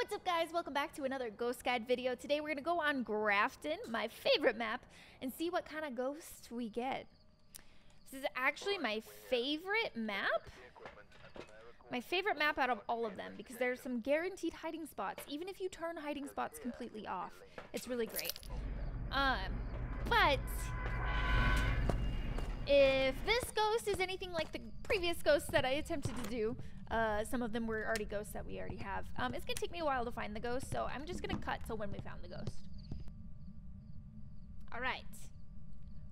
What's up, guys? Welcome back to another ghost guide video. Today we're gonna go on Grafton, my favorite map, and see what kind of ghosts we get. This is actually my favorite map. My favorite map out of all of them because there's some guaranteed hiding spots, even if you turn hiding spots completely off. It's really great. But if this ghost is anything like the previous ghosts that I attempted to do, some of them were already ghosts that we already have. It's gonna take me a while to find the ghost, so I'm just gonna cut till when we found the ghost. All right,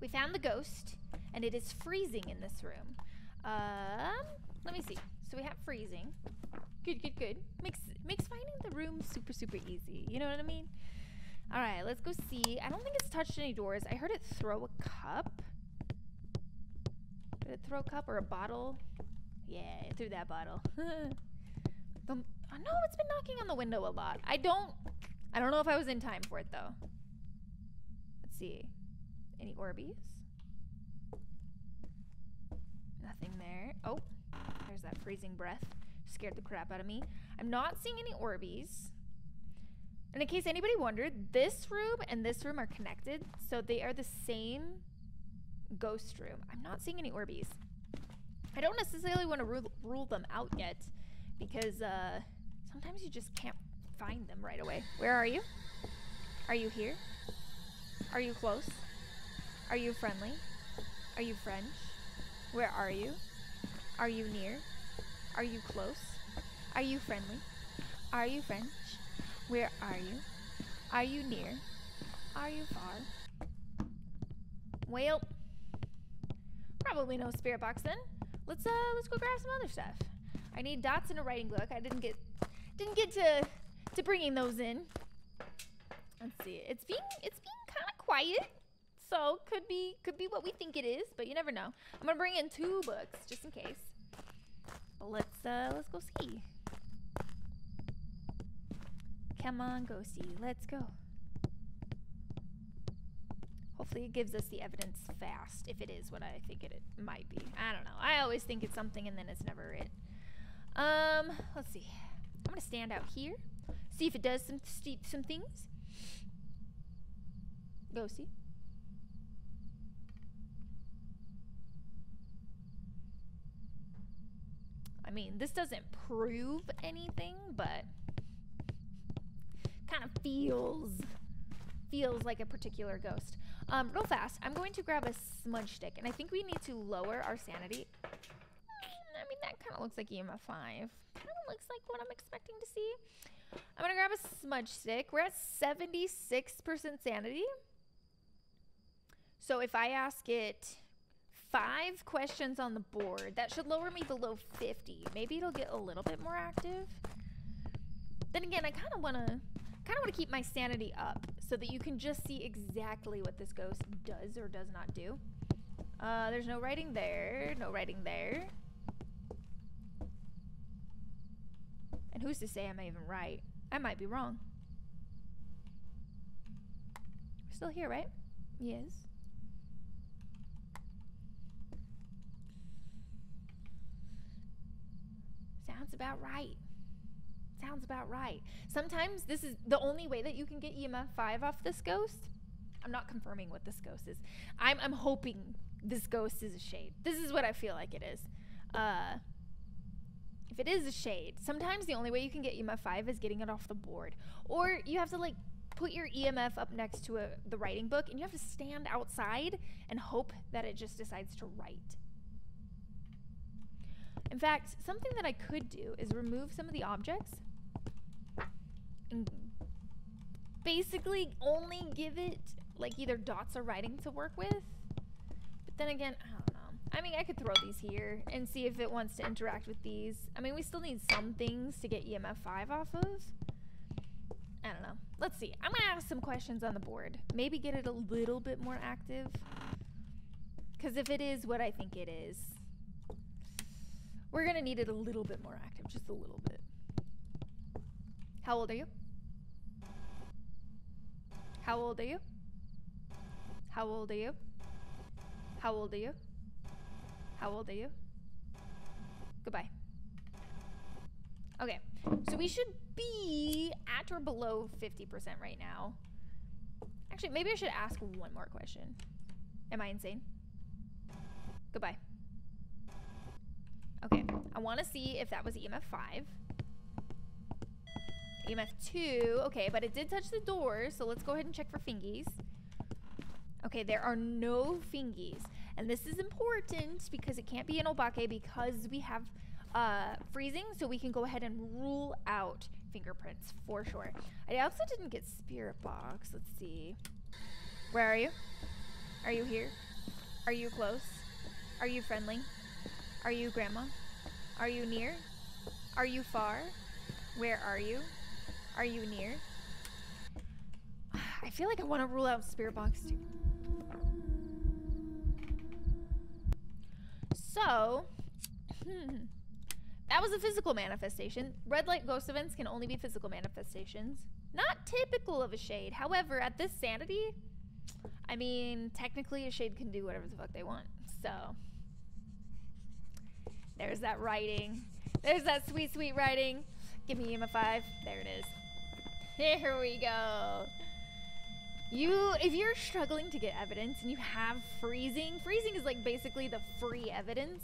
we found the ghost, and it is freezing in this room. Let me see. So we have freezing. Good. Makes finding the room super easy. You know what I mean? All right, let's go see. I don't think it's touched any doors. I heard it throw a cup. Did it throw a cup or a bottle? Yeah, it threw that bottle. No, it's been knocking on the window a lot. I don't know if I was in time for it though. Let's see. Any Orbeez? Nothing there. Oh, there's that freezing breath. Scared the crap out of me. I'm not seeing any Orbeez. And in case anybody wondered, this room and this room are connected, so they are the same ghost room. I'm not seeing any Orbeez. I don't necessarily want to rule them out yet because sometimes you just can't find them right away. Where are you? Are you here? Are you close? Are you friendly? Are you French? Where are you? Are you near? Are you close? Are you friendly? Are you French? Where are you? Are you near? Are you far? Well, probably no spirit box then. Let's go grab some other stuff. I need dots and a writing book. I didn't get to bringing those in. Let's see. It's being kind of quiet, so could be what we think it is, but you never know. I'm gonna bring in 2 books just in case. But let's go see. Come on, go see. Let's go. Hopefully it gives us the evidence fast, if it is what I think it might be. I don't know. I always think it's something and then it's never it. Let's see. I'm gonna stand out here, see if it does some things. Go see. I mean, this doesn't prove anything, but kind of feels like a particular ghost. Real fast, I'm going to grab a smudge stick, and I think we need to lower our sanity. I mean, that kind of looks like EMF 5. Kind of looks like what I'm expecting to see. I'm going to grab a smudge stick. We're at 76% sanity. So if I ask it 5 questions on the board, that should lower me below 50. Maybe it'll get a little bit more active. Then again, I kind of want to keep my sanity up so that you can just see exactly what this ghost does or does not do. There's no writing there, no writing there. And who's to say I'm even right? I might be wrong. We're still here, right? Yes. Sounds about right. Sounds about right. Sometimes this is the only way that you can get EMF 5 off this ghost. I'm not confirming what this ghost is. I'm hoping this ghost is a shade. This is what I feel like it is. If it is a shade, sometimes the only way you can get EMF 5 is getting it off the board. Or you have to like put your EMF up next to the writing book and you have to stand outside and hope that it just decides to write. In fact, something that I could do is remove some of the objects and basically only give it like either dots or writing to work with. But then again, I don't know. I mean, I could throw these here and see if it wants to interact with these. I mean, we still need some things to get EMF 5 off of. I don't know. Let's see. I'm gonna ask some questions on the board. Maybe get it a little bit more active. Because if it is what I think it is, we're gonna need it a little bit more active, just a little bit. How old are you? How old are you? How old are you? How old are you? How old are you? Goodbye. Okay, so we should be at or below 50% right now. Actually, maybe I should ask one more question. Am I insane? Goodbye. Okay, I want to see if that was EMF 5. EMF 2, okay, but it did touch the door, so let's go ahead and check for fingies. Okay, there are no fingies. And this is important because it can't be an obake because we have freezing, so we can go ahead and rule out fingerprints for sure. I also didn't get spirit box. Let's see. Where are you? Are you here? Are you close? Are you friendly? Are you grandma? Are you near? Are you far? Where are you? Are you near? I feel like I want to rule out spirit box too. So, that was a physical manifestation. Red light ghost events can only be physical manifestations. Not typical of a shade. However, at this sanity, I mean, technically a shade can do whatever the fuck they want. So, there's that writing. There's that sweet, sweet writing. Give me EMF 5. There it is. Here we go. If you're struggling to get evidence and you have freezing is like basically the free evidence.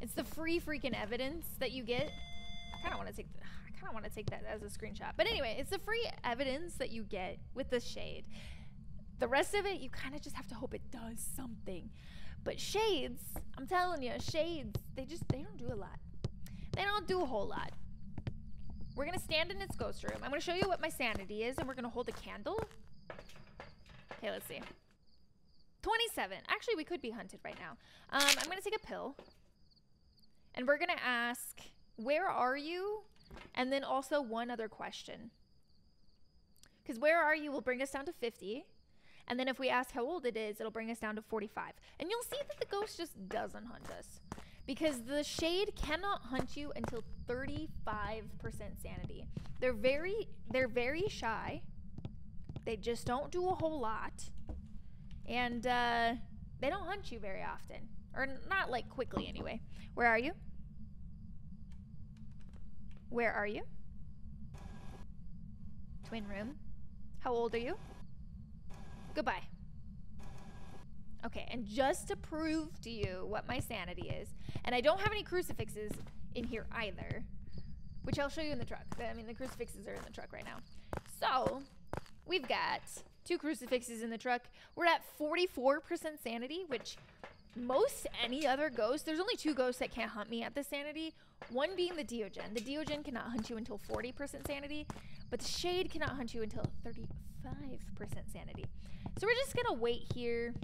It's the free freaking evidence that you get. I kind of want to take that as a screenshot. But anyway, it's the free evidence that you get with the shade. The rest of it, you kind of just have to hope it does something. But shades, I'm telling you, shades, they don't do a lot. They don't do a whole lot. We're going to stand in its ghost room. I'm going to show you what my sanity is, and we're going to hold a candle. Okay, let's see. 27. Actually, we could be hunted right now. I'm going to take a pill. And we're going to ask, where are you? And then also one other question. Because where are you will bring us down to 50. And then if we ask how old it is, it'll bring us down to 45. And you'll see that the ghost just doesn't hunt us. Because the shade cannot hunt you until 35% sanity. They're very shy. They just don't do a whole lot. And they don't hunt you very often. Or not like quickly anyway. Where are you? Where are you? Twin room. How old are you? Goodbye. Okay, and just to prove to you what my sanity is, and I don't have any crucifixes in here either, which I'll show you in the truck. I mean, the crucifixes are in the truck right now. So, we've got 2 crucifixes in the truck. We're at 44% sanity, which most any other ghost, there's only 2 ghosts that can't hunt me at this sanity. One being the Diogen. The Diogen cannot hunt you until 40% sanity, but the Shade cannot hunt you until 35% sanity. So we're just gonna wait here.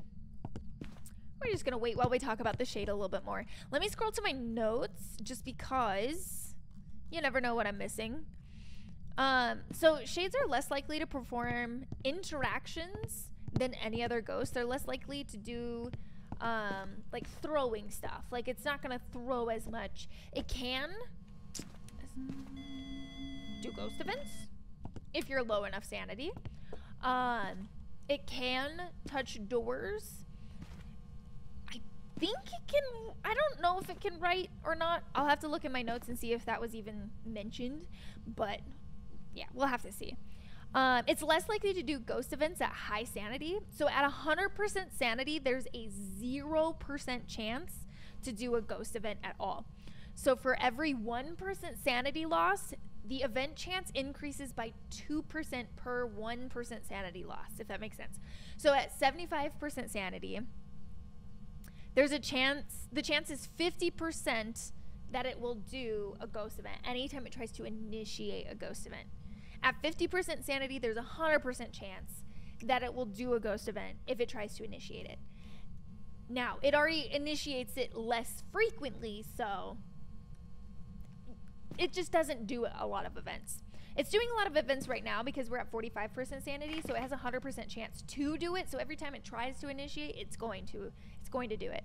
We're just gonna wait while we talk about the Shade a little bit more. Let me scroll to my notes, just because you never know what I'm missing. So Shades are less likely to perform interactions than any other ghost. They're less likely to do like throwing stuff. Like, it's not gonna throw as much. It can do ghost events if you're low enough sanity. It can touch doors. I think it can. I don't know if it can write or not. I'll have to look in my notes and see if that was even mentioned, but yeah, we'll have to see. It's less likely to do ghost events at high sanity. So at 100% sanity, there's a 0% chance to do a ghost event at all. So for every 1% sanity loss, the event chance increases by 2% per 1% sanity loss, if that makes sense. So at 75% sanity, there's a chance, the chance is 50% that it will do a ghost event anytime it tries to initiate a ghost event. At 50% sanity, there's a 100% chance that it will do a ghost event if it tries to initiate it. Now, it already initiates it less frequently, so it just doesn't do a lot of events. It's doing a lot of events right now because we're at 45% sanity, so it has a 100% chance to do it. So every time it tries to initiate, it's going to do it.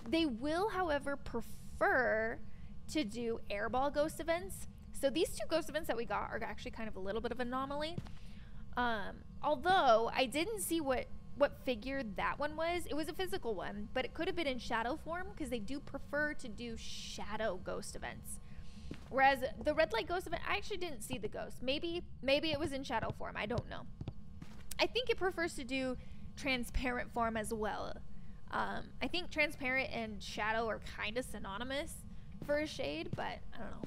They will, however, prefer to do airball ghost events. So these 2 ghost events that we got are actually kind of a little bit of an anomaly. Although I didn't see what figure that one was. It was a physical one, but it could have been in shadow form because they do prefer to do shadow ghost events. Whereas the red light ghost event, I actually didn't see the ghost. Maybe it was in shadow form. I don't know. I think it prefers to do transparent form as well. I think transparent and shadow are kind of synonymous for a shade, but I don't know.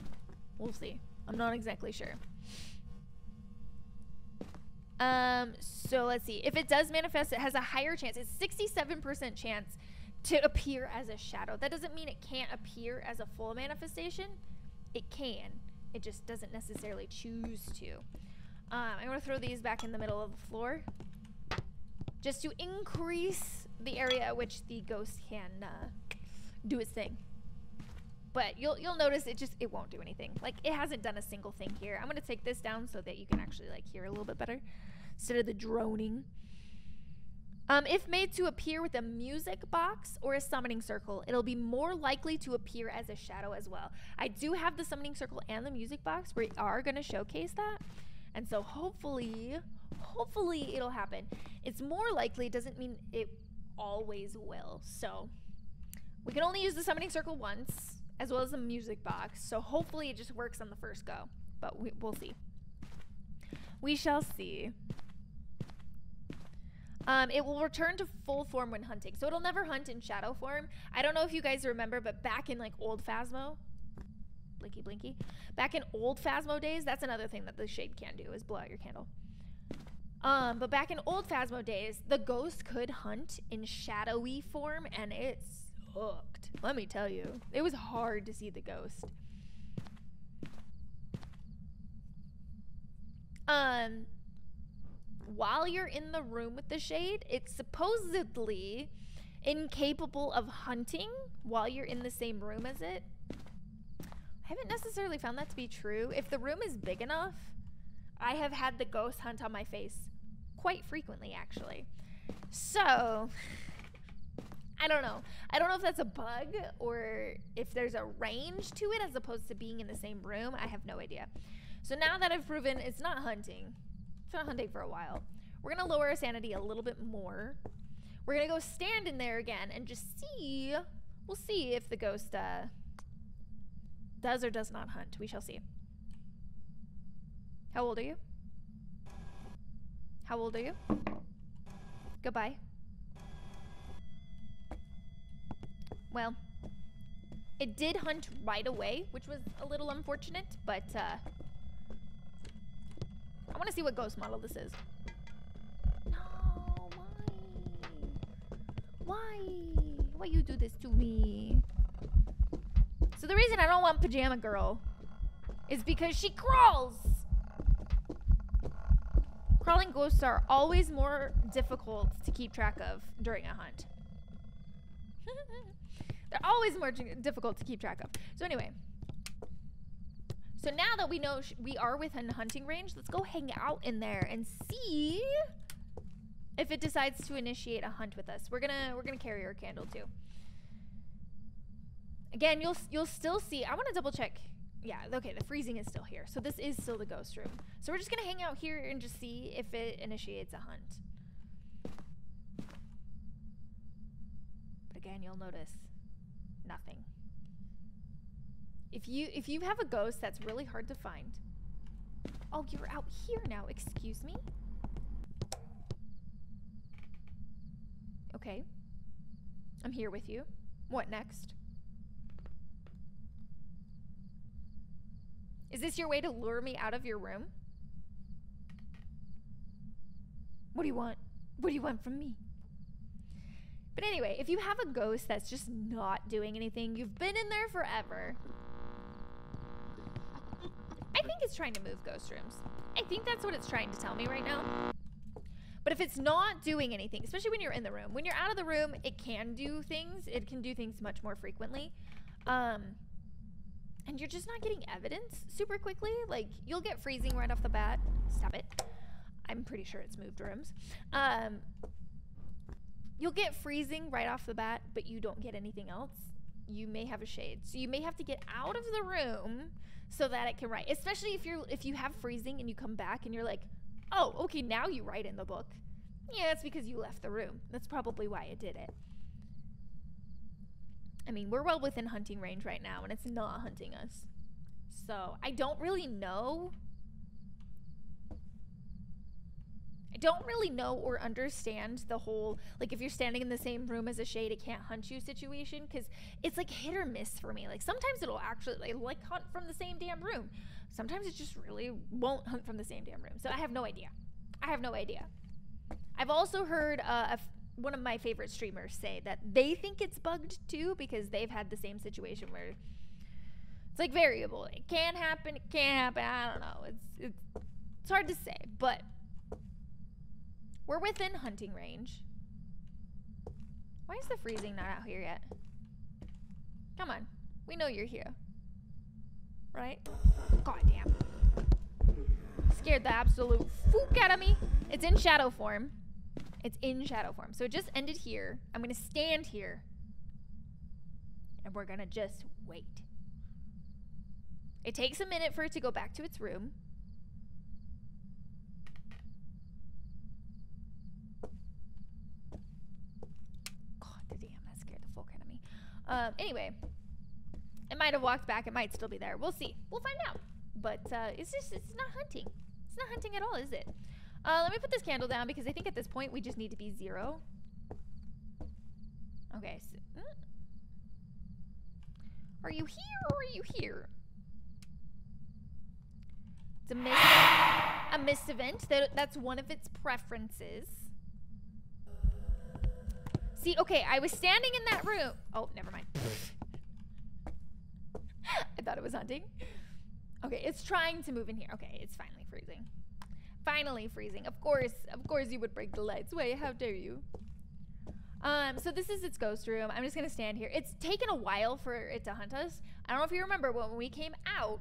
We'll see. I'm not exactly sure. So let's see. If it does manifest, it has a higher chance. It's 67% chance to appear as a shadow. That doesn't mean it can't appear as a full manifestation. It can. It just doesn't necessarily choose to. I'm going to throw these back in the middle of the floor just to increase the area at which the ghost can do its thing. But you'll notice it won't do anything. Like, it hasn't done a single thing here. I'm going to take this down so that you can actually like hear a little bit better instead of the droning. If made to appear with a music box or a summoning circle, it'll be more likely to appear as a shadow as well. I do have the summoning circle and the music box. We are going to showcase that. And so hopefully it'll happen. It's more likely, doesn't mean it always will. So we can only use the summoning circle once, as well as the music box. So hopefully it just works on the first go. But we'll see. We shall see. It will return to full form when hunting. So it'll never hunt in shadow form. I don't know if you guys remember, but back in like old Phasmo, blinky blinky, back in old Phasmo days, that's another thing that the shade can do, is blow out your candle. But back in old Phasmo days, the ghost could hunt in shadowy form, and it sucked. Let me tell you. It was hard to see the ghost. While you're in the room with the shade, it's supposedly incapable of hunting while you're in the same room as it. I haven't necessarily found that to be true. If the room is big enough, I have had the ghost hunt on my face quite frequently, actually. So, I don't know. I don't know if that's a bug or if there's a range to it as opposed to being in the same room. I have no idea. So now that I've proven it's not hunting, it's not hunting for a while, we're going to lower our sanity a little bit more. We're going to go stand in there again and just see. We'll see if the ghost does or does not hunt. We shall see. How old are you? How old are you? Goodbye. Well, it did hunt right away, which was a little unfortunate, but I want to see what ghost model this is. No, why? Why you do this to me? So the reason I don't want Pajama Girl is because she crawls. Crawling ghosts are always more difficult to keep track of during a hunt. They're always more difficult to keep track of. So anyway. So now that we know we are within hunting range, let's go hang out in there and see if it decides to initiate a hunt with us. We're gonna carry our candle too. Again, you'll still see. I want to double check. Yeah, okay, the freezing is still here. So this is still the ghost room. So we're just gonna hang out here and just see if it initiates a hunt. But again, you'll notice nothing. If you have a ghost that's really hard to find. Oh, you're out here now. Excuse me? Okay. I'm here with you. What next? Is this your way to lure me out of your room? What do you want? What do you want from me? But anyway, if you have a ghost that's just not doing anything, you've been in there forever. I think it's trying to move ghost rooms. I think that's what it's trying to tell me right now. But if it's not doing anything, especially when you're in the room, when you're out of the room, it can do things. It can do things much more frequently. And you're just not getting evidence super quickly. Like, you'll get freezing right off the bat. Stop it. I'm pretty sure it's moved rooms. You'll get freezing right off the bat, but you don't get anything else. You may have a shade. So you may have to get out of the room so that it can write. Especially if you have freezing and you come back and you're like, oh, okay, now you write in the book. Yeah, it's because you left the room. That's probably why it did it. I mean, we're well within hunting range right now, and it's not hunting us. So I don't really know. I don't really know or understand the whole, like, if you're standing in the same room as a shade, it can't hunt you situation, because it's like hit or miss for me. Like, sometimes it'll actually like hunt from the same damn room. Sometimes it just really won't hunt from the same damn room. So I have no idea. I have no idea. I've also heard one of my favorite streamers say that they think it's bugged too, because they've had the same situation where it's like variable. It can happen. It can't happen. I don't know. It's hard to say, but we're within hunting range. Why is the freezing not out here yet? Come on. We know you're here. Right? God damn. Scared the absolute fook out of me. It's in shadow form. It's in shadow form. So it just ended here. I'm going to stand here. And we're going to just wait. It takes a minute for it to go back to its room. Anyway, it might have walked back. It might still be there. We'll see. We'll find out. But it's not hunting. It's not hunting at all, is it? Let me put this candle down, because I think at this point we just need to be 0. Okay. So, are you here or are you here? It's a missed event. That's one of its preferences. See, okay, I was standing in that room. Oh, never mind. I thought it was hunting. Okay, it's trying to move in here. Okay, it's finally freezing. Finally freezing. Of course you would break the lights. Wait, how dare you? So this is its ghost room. I'm just gonna stand here. It's taken a while for it to hunt us. I don't know if you remember, but when we came out,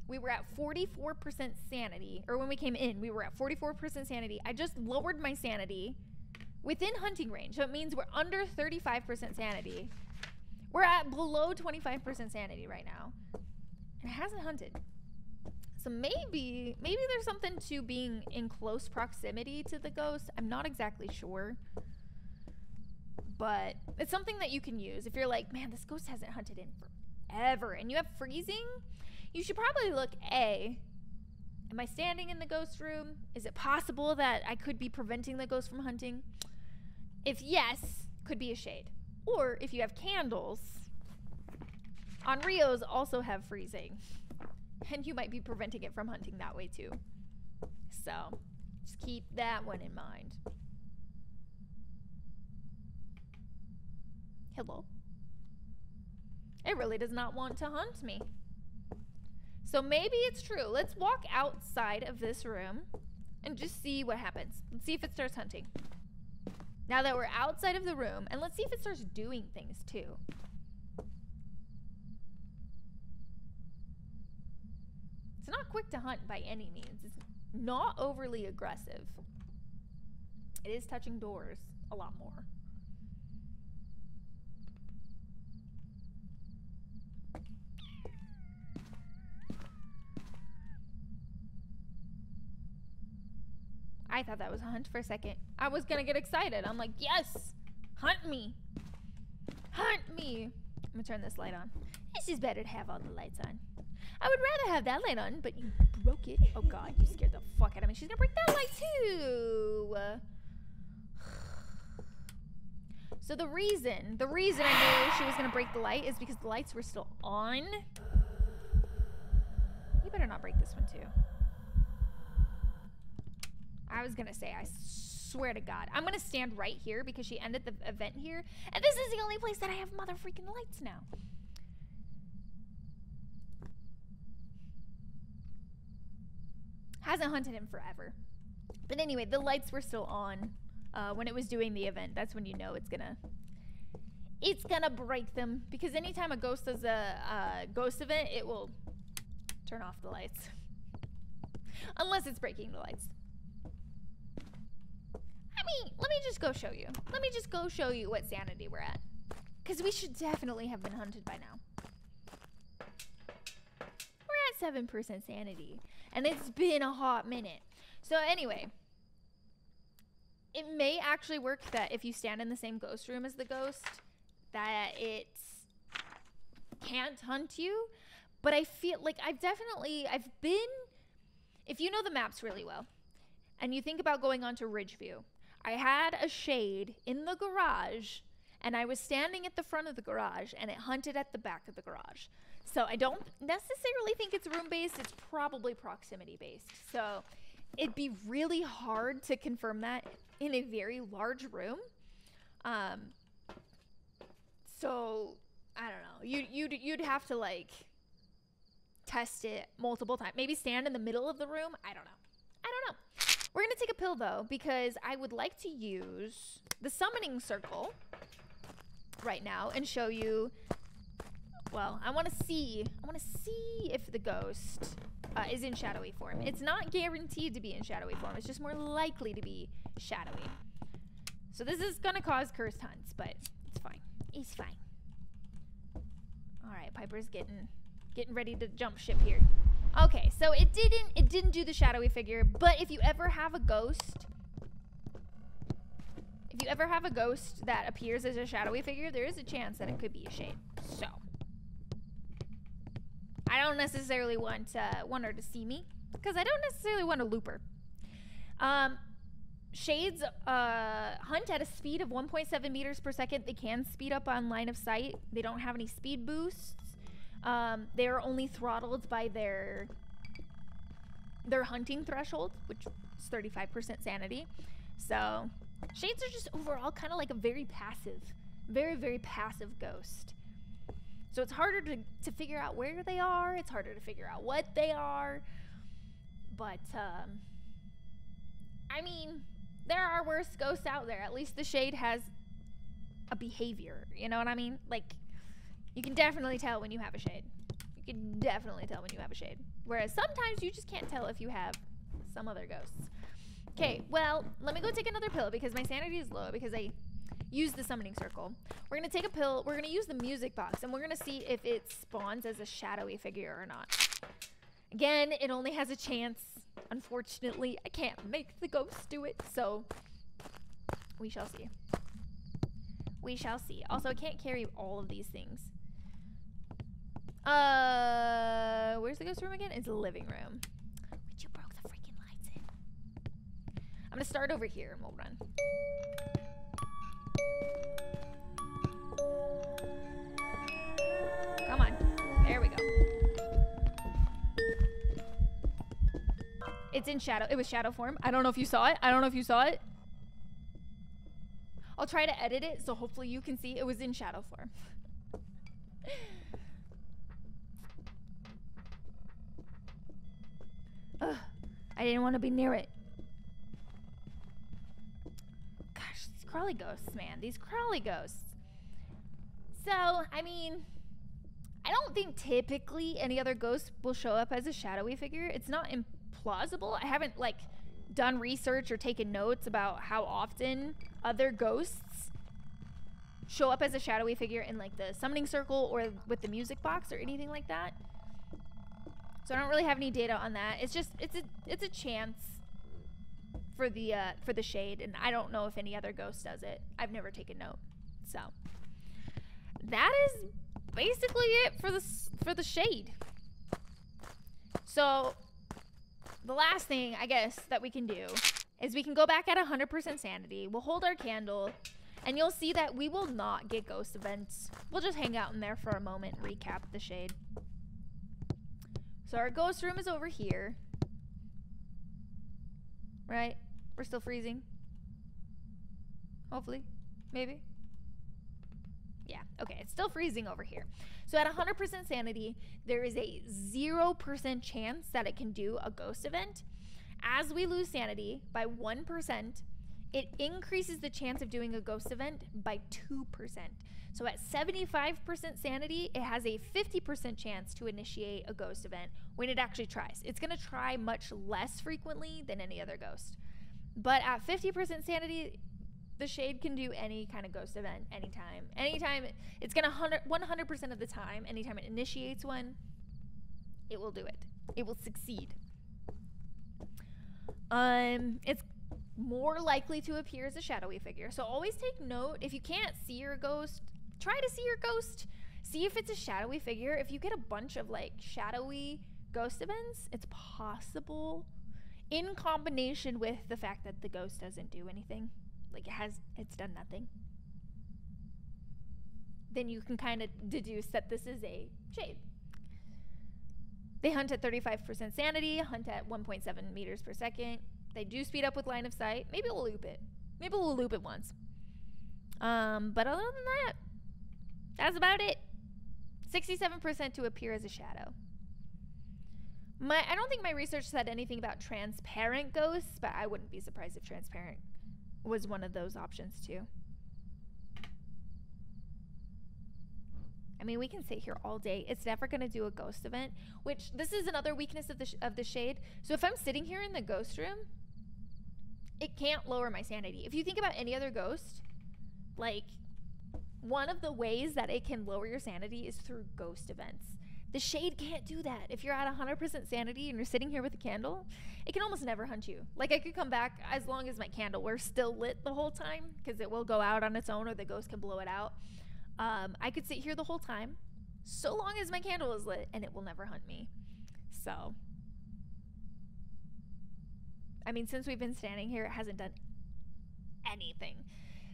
we were at 44% sanity. Or when we came in, we were at 44% sanity. I just lowered my sanity within hunting range. So it means we're under 35% sanity. We're at below 25% sanity right now. And it hasn't hunted. So maybe there's something to being in close proximity to the ghost. I'm not exactly sure. But it's something that you can use. If you're like, man, this ghost hasn't hunted in forever, and you have freezing, you should probably look, A, am I standing in the ghost room? Is it possible that I could be preventing the ghost from hunting? If yes, could be a shade. Or if you have candles, on Rios also have freezing. And you might be preventing it from hunting that way too. So, just keep that one in mind. Hello. It really does not want to hunt me. So maybe it's true. Let's walk outside of this room and just see what happens. Let's see if it starts hunting. Now that we're outside of the room, and let's see if it starts doing things too. It's not quick to hunt by any means. It's not overly aggressive. It is touching doors a lot more. I thought that was a hunt for a second. I was gonna get excited. I'm like, yes, hunt me. Hunt me. I'm gonna turn this light on. It's just better to have all the lights on. I would rather have that light on, but you broke it. Oh God, you scared the fuck out of me. She's gonna break that light too. So the reason I knew she was gonna break the light is because the lights were still on. You better not break this one too. I was gonna say, I swear to God. I'm gonna stand right here because she ended the event here. And this is the only place that I have mother freaking lights now. Hasn't hunted him forever. But anyway, the lights were still on when it was doing the event. That's when you know it's gonna break them. Because anytime a ghost does a ghost event, it will turn off the lights. Unless it's breaking the lights. Let me just go show you. Let me just go show you what sanity we're at. Because we should definitely have been hunted by now. We're at 7% sanity. And it's been a hot minute. So anyway, it may actually work that if you stand in the same ghost room as the ghost, that it can't hunt you. But I feel like I've been, if you know the maps really well, and you think about going onto Ridgeview, I had a shade in the garage, and I was standing at the front of the garage, and it hunted at the back of the garage. So I don't necessarily think it's room-based. It's probably proximity-based. So it'd be really hard to confirm that in a very large room. So I don't know. You'd have to like test it multiple times. Maybe stand in the middle of the room. I don't know. We're gonna take a pill though, because I would like to use the summoning circle right now and show you. Well, I want to see if the ghost is in shadowy form. It's not guaranteed to be in shadowy form. It's just more likely to be shadowy. So this is gonna cause cursed hunts, but it's fine. It's fine. All right, Piper's getting ready to jump ship here. Okay, so it didn't do the shadowy figure, but if you ever have a ghost that appears as a shadowy figure, there is a chance that it could be a shade. So I don't necessarily want her to see me, because I don't necessarily want to loop her. Shades hunt at a speed of 1.7 meters per second. They can speed up on line of sight. They don't have any speed boosts. They are only throttled by their hunting threshold, which is 35% sanity. So shades are just overall kind of like a very passive, very, very passive ghost. So it's harder to figure out where they are. It's harder to figure out what they are. But, I mean, there are worse ghosts out there. At least the shade has a behavior. You know what I mean? Like, you can definitely tell when you have a shade. You can definitely tell when you have a shade. Whereas sometimes you just can't tell if you have some other ghosts. Okay, well, let me go take another pill because my sanity is low because I use the summoning circle. We're going to take a pill. We're going to use the music box, and we're going to see if it spawns as a shadowy figure or not. Again, it only has a chance. Unfortunately, I can't make the ghost do it, so we shall see. We shall see. Also, I can't carry all of these things. Where's the ghost room again? It's the living room. But you broke the freaking lights in. I'm going to start over here, and we'll run. Come on. There we go. It's in shadow. It was shadow form. I don't know if you saw it. I'll try to edit it so hopefully you can see it was in shadow form. Ugh, I didn't want to be near it. Gosh, these crawly ghosts, man. These crawly ghosts. So, I mean, I don't think typically any other ghost will show up as a shadowy figure. It's not implausible. I haven't, like, done research or taken notes about how often other ghosts show up as a shadowy figure in, like, the summoning circle or with the music box or anything like that. So I don't really have any data on that. It's just, it's a chance for the shade, and I don't know if any other ghost does it. I've never taken note. So that is basically it for the shade. So the last thing I guess that we can do is we can go back at 100% sanity. We'll hold our candle, and you'll see that we will not get ghost events. We'll just hang out in there for a moment, recap the shade. So our ghost room is over here. Right? We're still freezing. Hopefully. Maybe. Yeah, okay, it's still freezing over here. So at 100% sanity, there is a 0% chance that it can do a ghost event. As we lose sanity by 1%, it increases the chance of doing a ghost event by 2%. So at 75% sanity, it has a 50% chance to initiate a ghost event when it actually tries. It's going to try much less frequently than any other ghost. But at 50% sanity, the shade can do any kind of ghost event anytime. Anytime, it's going to 100% of the time, anytime it initiates one, it will do it. It will succeed. It's more likely to appear as a shadowy figure. So always take note. If you can't see your ghost, try to see your ghost. see if it's a shadowy figure. If you get a bunch of like shadowy ghost events, it's possible, in combination with the fact that the ghost doesn't do anything, like it's done nothing, then you can kind of deduce that this is a shade. They hunt at 35% sanity, hunt at 1.7 meters per second. They do speed up with line of sight. Maybe we'll loop it. Maybe we'll loop it once. But other than that, that's about it. 67% to appear as a shadow. I don't think my research said anything about transparent ghosts, but I wouldn't be surprised if transparent was one of those options too. I mean, we can sit here all day. It's never going to do a ghost event, which this is another weakness of the shade. So if I'm sitting here in the ghost room, it can't lower my sanity. If you think about any other ghost, like, one of the ways that it can lower your sanity is through ghost events. The shade can't do that. If you're at 100% sanity and you're sitting here with a candle, it can almost never hunt you. Like, I could come back as long as my candle were still lit the whole time, because it will go out on its own or the ghost can blow it out. I could sit here the whole time, so long as my candle is lit, and it will never hunt me. So, I mean, since we've been standing here, it hasn't done anything.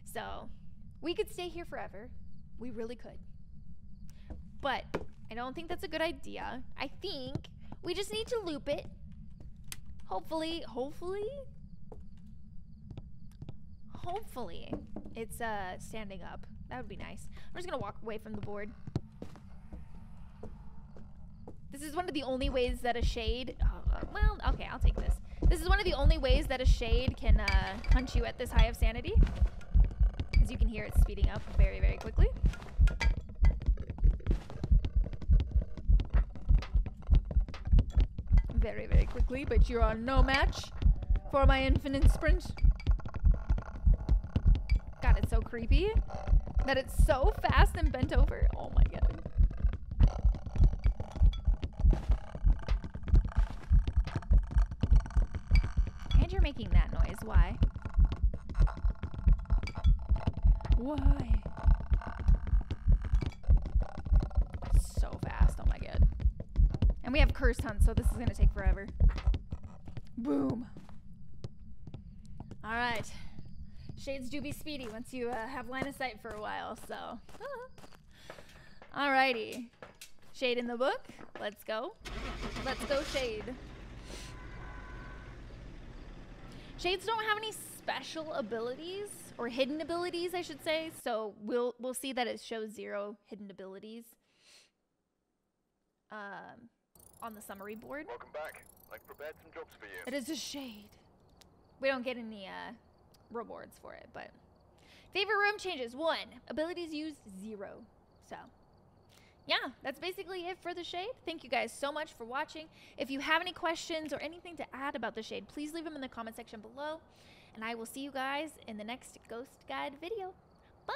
So, we could stay here forever. We really could. But I don't think that's a good idea. I think we just need to loop it. Hopefully it's standing up. That would be nice. I'm just gonna walk away from the board. This is one of the only ways that a shade, well, okay, I'll take this. This is one of the only ways that a shade can hunt you at this high of sanity. As you can hear, it's speeding up very, very quickly. Very, very quickly, but you are no match for my infinite sprint. God, it's so creepy that it's so fast and bent over. Oh my god. And you're making that noise. Why? Why? So fast. Oh my god. And we have cursed hunt, so this is gonna take forever. Boom. Alright. Shades do be speedy once you have line of sight for a while, so. Alrighty. Shade in the book. Let's go. Let's go, Shade. Shades don't have any special abilities, or hidden abilities, I should say, so we'll see that it shows 0 hidden abilities on the summary board. Welcome back. I've prepared some jobs for you. It is a shade. We don't get any rewards for it, but favorite room changes 1, abilities used 0. So yeah, that's basically it for the shade. Thank you guys so much for watching. If you have any questions or anything to add about the shade, please leave them in the comment section below, and I will see you guys in the next Ghost Guide video. Bye.